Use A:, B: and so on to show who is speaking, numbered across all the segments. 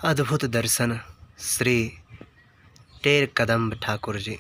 A: अद्भुत दर्शन श्री टेर कदम्ब ठाकुर जी।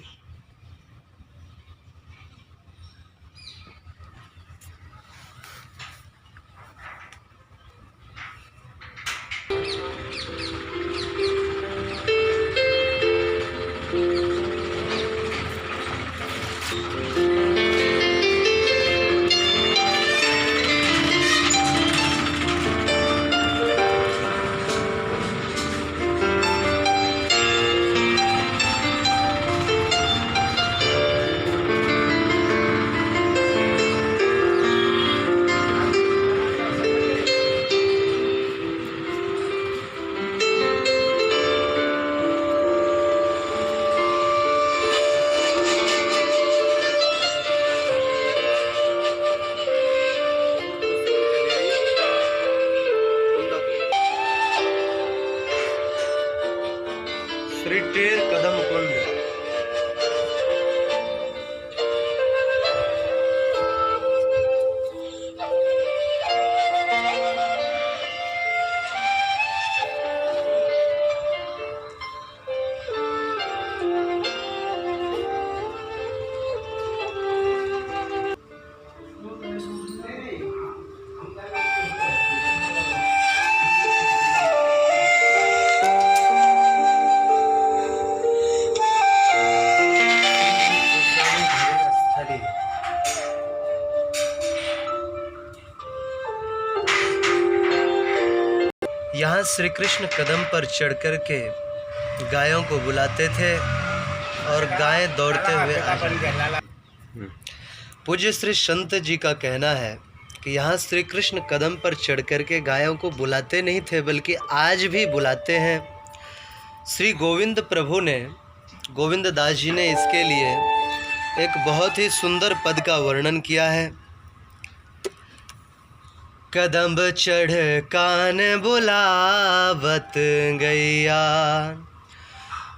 A: श्री टेर कदम कुंड। यहाँ श्री कृष्ण कदम पर चढ़ कर के गायों को बुलाते थे और गायें दौड़ते हुए आ जाती। पूज्य श्री संत जी का कहना है कि यहाँ श्री कृष्ण कदम पर चढ़ कर के गायों को बुलाते नहीं थे, बल्कि आज भी बुलाते हैं। श्री गोविंद प्रभु ने, गोविंद दास जी ने इसके लिए एक बहुत ही सुंदर पद का वर्णन किया है। कदम्ब चढ़ कान बुलावत गैया,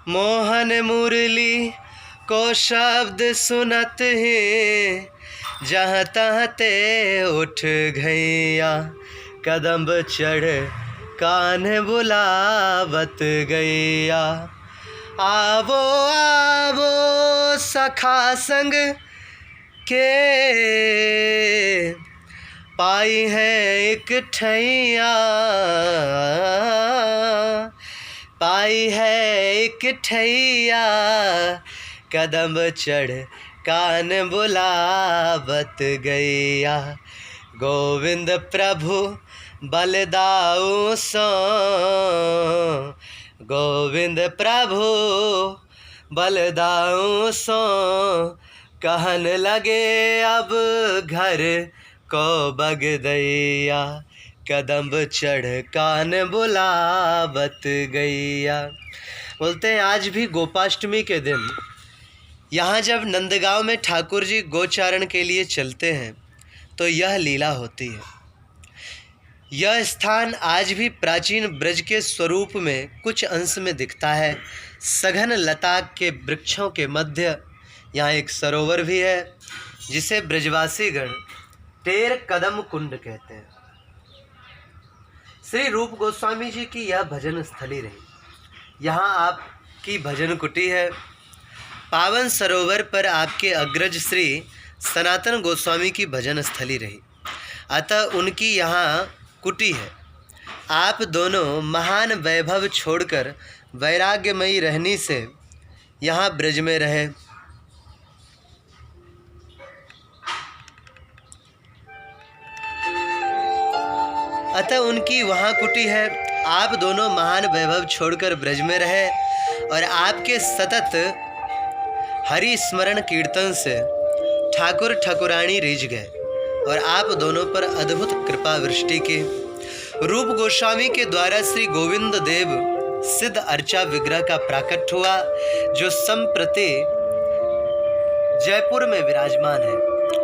A: मोहन मुरली को शब्द सुनत ही, जहाँ तहाँ ते उठ गैया। कदम्ब चढ़ कान बुलावत गैया, आवो आवो सखा संग के, पाई है एक ठैया, पाई है एक ठैया। कदम चढ़ कान बुलावत गैया, गोविंद प्रभु बलदाऊ सो, गोविंद प्रभु बलदाऊ सो, कहन लगे अब घर को बगदैया। कदम्ब चढ़ कान बुलावत गैया। बोलते हैं आज भी गोपाष्टमी के दिन यहाँ जब नंदगांव में ठाकुर जी गोचारण के लिए चलते हैं तो यह लीला होती है। यह स्थान आज भी प्राचीन ब्रज के स्वरूप में कुछ अंश में दिखता है। सघन लता के वृक्षों के मध्य यहाँ एक सरोवर भी है, जिसे ब्रजवासी गण टेर कदम कुंड कहते हैं। श्री रूप गोस्वामी जी की यह भजन स्थली रही। यहाँ आपकी भजन कुटी है। पावन सरोवर पर आपके अग्रज श्री सनातन गोस्वामी की भजन स्थली रही, अतः उनकी यहाँ कुटी है। आप दोनों महान वैभव छोड़कर वैराग्यमयी रहनी से यहाँ ब्रज में रहे। अतः उनकी वहाँ कुटी है। आप दोनों महान वैभव छोड़कर ब्रज में रहे और आपके सतत हरि स्मरण कीर्तन से ठाकुर ठाकुरानी रिझ गए और आप दोनों पर अद्भुत कृपा वृष्टि की। रूप गोस्वामी के द्वारा श्री गोविंद देव सिद्ध अर्चा विग्रह का प्राकट हुआ, जो संप्रति जयपुर में विराजमान है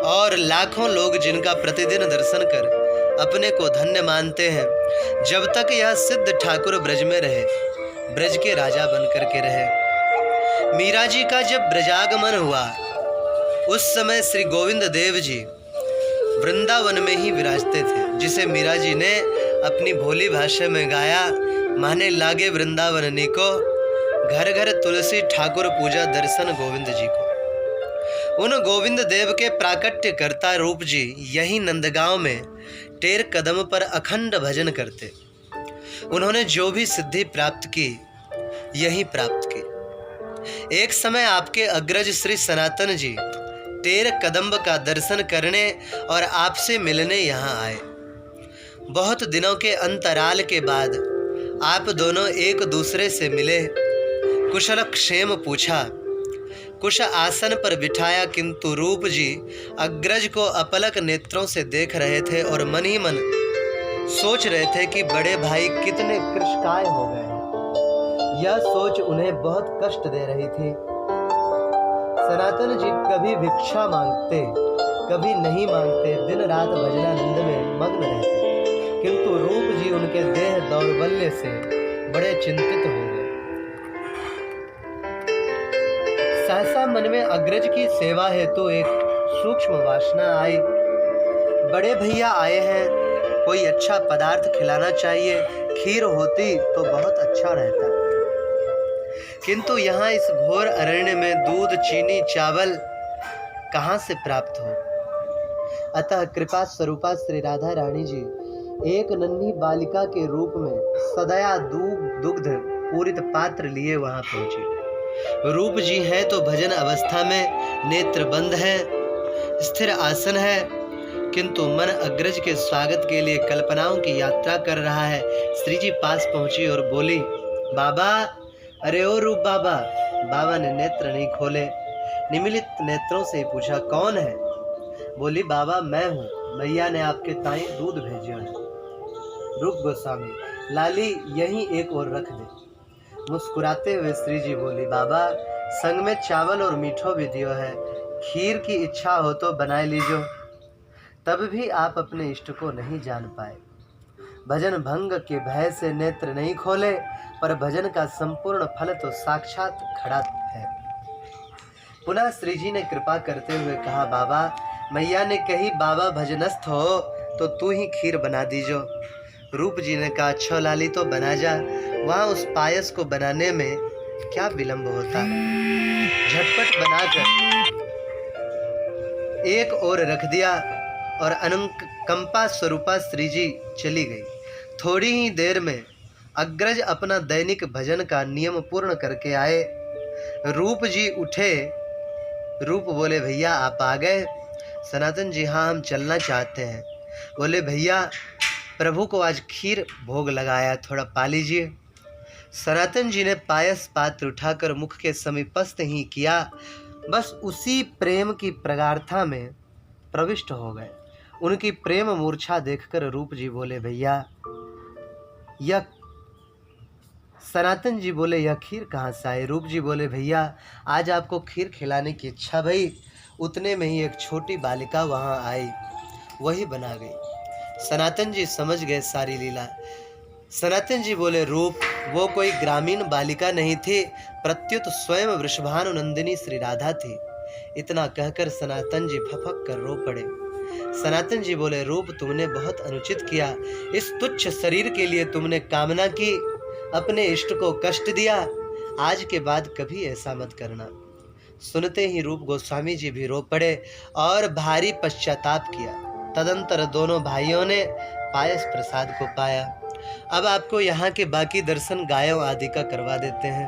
A: और लाखों लोग जिनका प्रतिदिन दर्शन कर अपने को धन्य मानते हैं। जब तक यह सिद्ध ठाकुर ब्रज में रहे, ब्रज के राजा बनकर के रहे। मीरा जी का जब ब्रजागमन हुआ, उस समय श्री गोविंद देव जी वृंदावन में ही विराजते थे, जिसे मीरा जी ने अपनी भोली भाषा में गाया माने लागे वृंदावन नीको, घर घर तुलसी ठाकुर पूजा दर्शन गोविंद जी को। उन गोविंद देव के प्राकट्य करता रूप जी यही नंदगांव में टेर कदम पर अखंड भजन करते। उन्होंने जो भी सिद्धि प्राप्त की यही प्राप्त की। एक समय आपके अग्रज श्री सनातन जी टेर कदम्ब का दर्शन करने और आपसे मिलने यहाँ आए। बहुत दिनों के अंतराल के बाद आप दोनों एक दूसरे से मिले, कुशल क्षेम पूछा, कुश आसन पर बिठाया, किंतु रूप जी अग्रज को अपलक नेत्रों से देख रहे थे और मन ही मन सोच रहे थे कि बड़े भाई कितने कृशकाय हो गए हैं। यह सोच उन्हें बहुत कष्ट दे रही थी। सनातन जी कभी भिक्षा मांगते, कभी नहीं मांगते, दिन रात भजनानंद में मग्न रहते, किंतु रूप जी उनके देह दौर्बल्य से बड़े चिंतित हो गए। सहसा मन में अग्रज की सेवा हेतु एक सूक्ष्म वासना आई। बड़े भैया आए हैं, कोई अच्छा पदार्थ खिलाना चाहिए, खीर होती तो बहुत अच्छा रहता, किंतु यहाँ इस घोर अरण्य में दूध, चीनी, चावल कहाँ से प्राप्त हो। अतः कृपा स्वरूपा श्री राधा रानी जी एक नन्ही बालिका के रूप में सदया दुग्ध पूरित पात्र लिए वहां पहुंची। रूप जी हैं तो भजन अवस्था में, नेत्र बंद है, स्थिर आसन है, किंतु मन अग्रज के स्वागत के लिए कल्पनाओं की यात्रा कर रहा है। श्री जी पास पहुंची और बोली, बाबा, अरे ओ रूप बाबा। बाबा ने नेत्र नहीं खोले, निमिलित नेत्रों से पूछा, कौन है? बोली, बाबा मैं हूँ, भैया ने आपके ताई दूध भेजा है। रूप गोस्वामी, लाली यहीं एक और रख दे। मुस्कुराते हुए श्री जी बोली, बाबा संग में चावल और मीठो भी दियो है, खीर की इच्छा हो तो बनाए लीजो। तब भी आप अपने इष्ट को नहीं जान पाए। भजन भंग के भय से नेत्र नहीं खोले, पर भजन का संपूर्ण फल तो साक्षात खड़ा है। पुनः श्री जी ने कृपा करते हुए कहा, बाबा मैया ने कही बाबा भजनस्थ हो तो तू ही खीर बना दीजो। रूप जी ने कहा, अच्छा लाली तो बना जा, वहाँ उस पायस को बनाने में क्या विलंब होता। झटपट बनाकर एक और रख दिया और अनुकंपा स्वरूपा श्री जी चली गई। थोड़ी ही देर में अग्रज अपना दैनिक भजन का नियम पूर्ण करके आए। रूप जी उठे। रूप बोले, भैया आप आ गए? सनातन जी, हाँ हम चलना चाहते हैं। बोले, भैया प्रभु को आज खीर भोग लगाया, थोड़ा पा लीजिए। सनातन जी ने पायस पात्र उठाकर मुख के समीपस्थ ही किया, बस उसी प्रेम की प्रगाढ़ता में प्रविष्ट हो गए। उनकी प्रेम मूर्छा देखकर रूप जी बोले, भैया यह। सनातन जी बोले, यह खीर कहाँ से आई? रूप जी बोले, भैया आज आपको खीर खिलाने की इच्छा भई, उतने में ही एक छोटी बालिका वहाँ आई, वही बना गई। सनातन जी समझ गए सारी लीला। सनातन जी बोले, रूप वो कोई ग्रामीण बालिका नहीं थी, प्रत्युत स्वयं वृषभानुनंदिनी श्री राधा थी। इतना कहकर सनातन जी फपक कर रो पड़े। सनातन जी बोले, रूप तुमने बहुत अनुचित किया, इस तुच्छ शरीर के लिए तुमने कामना की, अपने इष्ट को कष्ट दिया, आज के बाद कभी ऐसा मत करना। सुनते ही रूप गोस्वामी जी भी रो पड़े और भारी पश्चाताप किया। तदंतर दोनों भाइयों ने पायस प्रसाद को पाया। अब आपको यहाँ के बाकी दर्शन गायों आदि का करवा देते हैं।